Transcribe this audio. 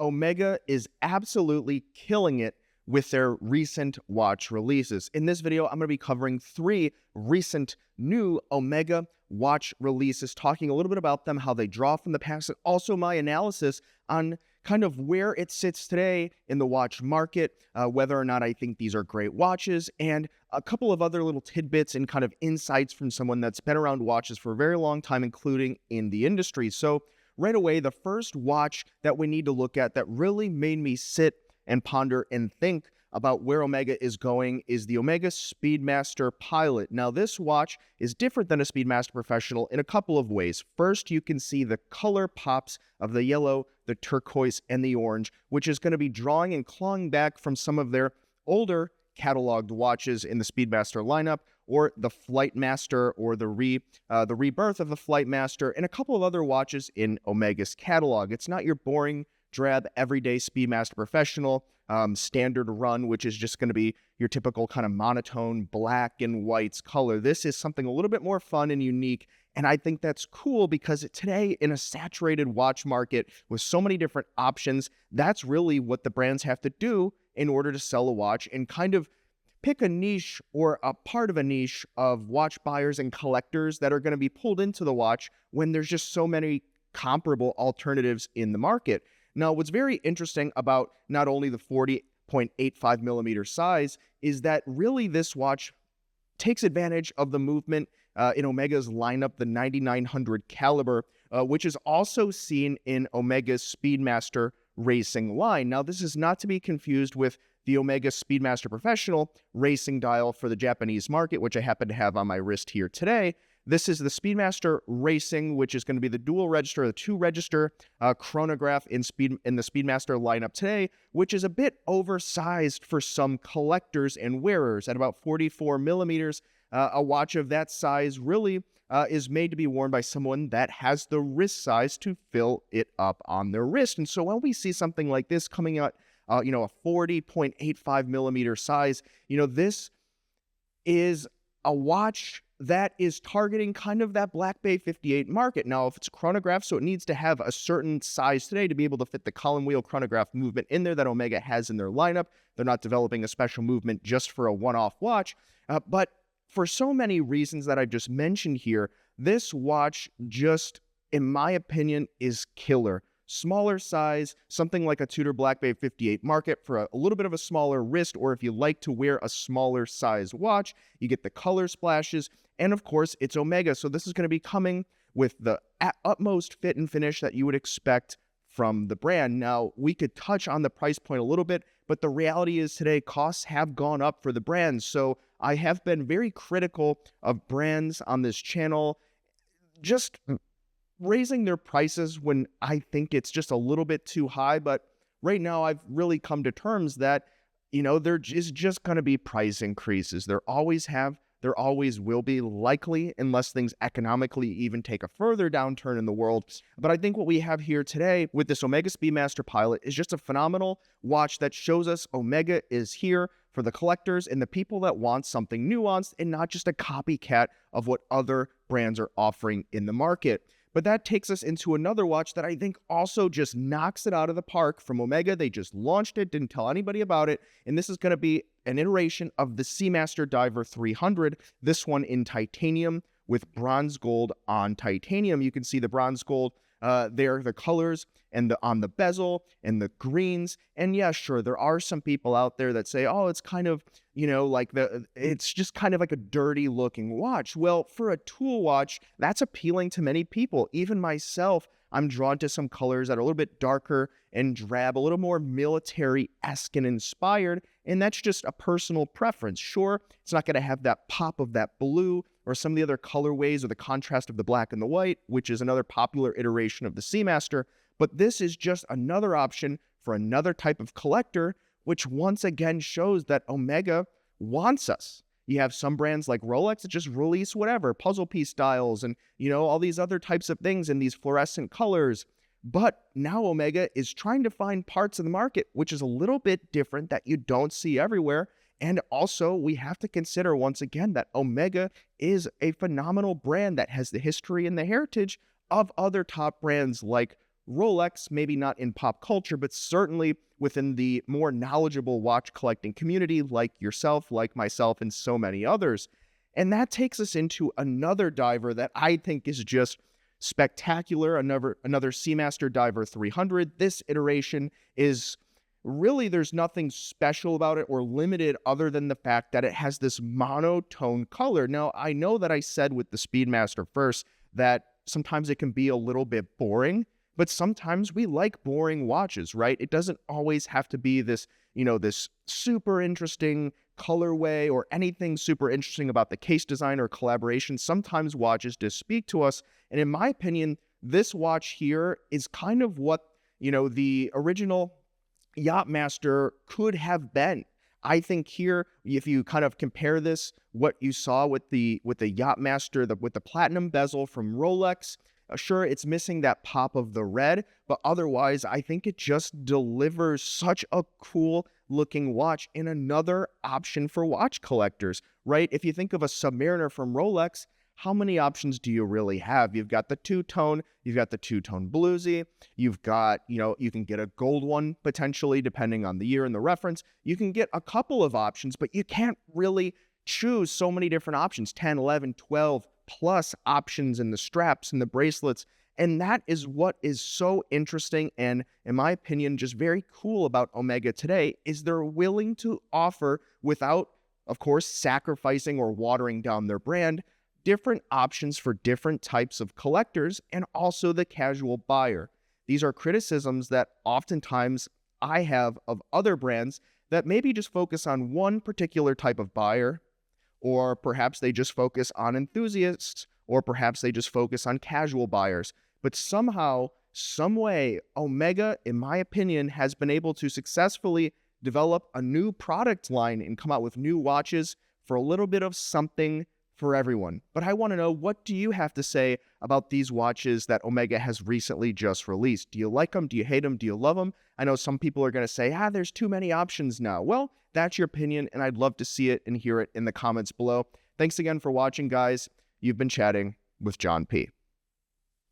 Omega is absolutely killing it with their recent watch releases. In this video, I'm going to be covering 3 recent new Omega watch releases, talking a little bit about them, how they draw from the past, and also my analysis on kind of where it sits today in the watch market, whether or not I think these are great watches, and a couple of other little tidbits and kind of insights from someone that's been around watches for a very long time, including in the industry. So right away, the first watch that we need to look at that really made me sit and ponder and think about where Omega is going is the Omega Speedmaster Pilot. Now, this watch is different than a Speedmaster Professional in a couple of ways. First, you can see the color pops of the yellow, the turquoise, and the orange, which is going to be drawing and clawing back from some of their older cataloged watches in the Speedmaster lineup, or the Flightmaster, or the rebirth of the Flightmaster, and a couple of other watches in Omega's catalog. It's not your boring, drab, everyday Speedmaster Professional standard run, which is just going to be your typical kind of monotone black and whites color. This is something a little bit more fun and unique, and I think that's cool because today, in a saturated watch market with so many different options, that's really what the brands have to do in order to sell a watch and kind of pick a niche or a part of a niche of watch buyers and collectors that are going to be pulled into the watch when there's just so many comparable alternatives in the market. Now, what's very interesting about not only the 40.85 millimeter size is that really this watch takes advantage of the movement in Omega's lineup, the 9900 caliber, which is also seen in Omega's Speedmaster racing line. Now, this is not to be confused with the Omega Speedmaster Professional racing dial for the Japanese market, which I happen to have on my wrist here today. This is the Speedmaster Racing, which is going to be the dual register, the 2-register chronograph in the Speedmaster lineup today, which is a bit oversized for some collectors and wearers. At about 44 millimeters, a watch of that size really is made to be worn by someone that has the wrist size to fill it up on their wrist. And so when we see something like this coming out, a 40.85 millimeter size, this is a watch that is targeting kind of that Black Bay 58 market. Now, if it's a chronograph, so it needs to have a certain size today to be able to fit the column wheel chronograph movement in there that Omega has in their lineup. They're not developing a special movement just for a one-off watch. But for so many reasons that I've just mentioned here, this watch just, in my opinion, is killer. Smaller size, something like a Tudor Black Bay 58 market for a little bit of a smaller wrist, or if you like to wear a smaller size watch, you get the color splashes, and of course, it's Omega, so this is going to be coming with the utmost fit and finish that you would expect from the brand. Now, we could touch on the price point a little bit, but the reality is today, costs have gone up for the brands, so I have been very critical of brands on this channel, just raising their prices when I think it's just a little bit too high. But right now, I've really come to terms that, there is just going to be price increases. There always will be, likely, unless things economically even take a further downturn in the world. But I think what we have here today with this Omega Speedmaster Pilot is just a phenomenal watch that shows us Omega is here for the collectors and the people that want something nuanced and not just a copycat of what other brands are offering in the market. But that takes us into another watch that I think also just knocks it out of the park from Omega. They just launched it, didn't tell anybody about it, and this is going to be an iteration of the Seamaster Diver 300, this one in titanium with bronze gold on titanium. You can see the bronze gold there, the colors, and on the bezel, and the greens. And yeah, sure, there are some people out there that say, oh, it's kind of, it's just kind of like a dirty looking watch. Well, for a tool watch, that's appealing to many people. Even myself, I'm drawn to some colors that are a little bit darker and drab, a little more military-esque and inspired, and that's just a personal preference. Sure, it's not going to have that pop of that blue or some of the other colorways or the contrast of the black and the white, which is another popular iteration of the Seamaster, but this is just another option for another type of collector, which once again shows that Omega wants us. You have some brands like Rolex that just release whatever, puzzle piece styles and, all these other types of things in these fluorescent colors. But now Omega is trying to find parts of the market, which is a little bit different that you don't see everywhere. And also, we have to consider once again that Omega is a phenomenal brand that has the history and the heritage of other top brands like Rolex, maybe not in pop culture, but certainly within the more knowledgeable watch collecting community like yourself, like myself, and so many others. And that takes us into another diver that I think is just spectacular, another Seamaster Diver 300. This iteration is really, there's nothing special about it or limited other than the fact that it has this monotone color. Now, I know that I said with the Speedmaster first that sometimes it can be a little bit boring, but sometimes we like boring watches, right? It doesn't always have to be this, this super interesting colorway or anything super interesting about the case design or collaboration. Sometimes watches just speak to us. And in my opinion, this watch here is kind of what, the original Yachtmaster could have been. I think here, if you kind of compare this, what you saw with the Yachtmaster, with the platinum bezel from Rolex, sure, it's missing that pop of the red, but otherwise, I think it just delivers such a cool looking watch and another option for watch collectors, right? If you think of a Submariner from Rolex, how many options do you really have? You've got the two-tone, you've got the two-tone bluesy, you've got, you can get a gold one potentially depending on the year and the reference. You can get a couple of options, but you can't really choose so many different options, 10, 11, 12 plus options in the straps and the bracelets. And that is what is so interesting and, in my opinion, just very cool about Omega today is they're willing to offer, without, of course, sacrificing or watering down their brand, different options for different types of collectors and also the casual buyer. These are criticisms that oftentimes I have of other brands that maybe just focus on one particular type of buyer, or perhaps they just focus on enthusiasts, or perhaps they just focus on casual buyers. But somehow, some way, Omega, in my opinion, has been able to successfully develop a new product line and come out with new watches for a little bit of something for everyone. But I want to know, what do you have to say about these watches that Omega has recently just released? Do you like them? Do you hate them? Do you love them? I know some people are going to say, there's too many options now. Well, that's your opinion, and I'd love to see it and hear it in the comments below. Thanks again for watching, guys. You've been chatting with John P.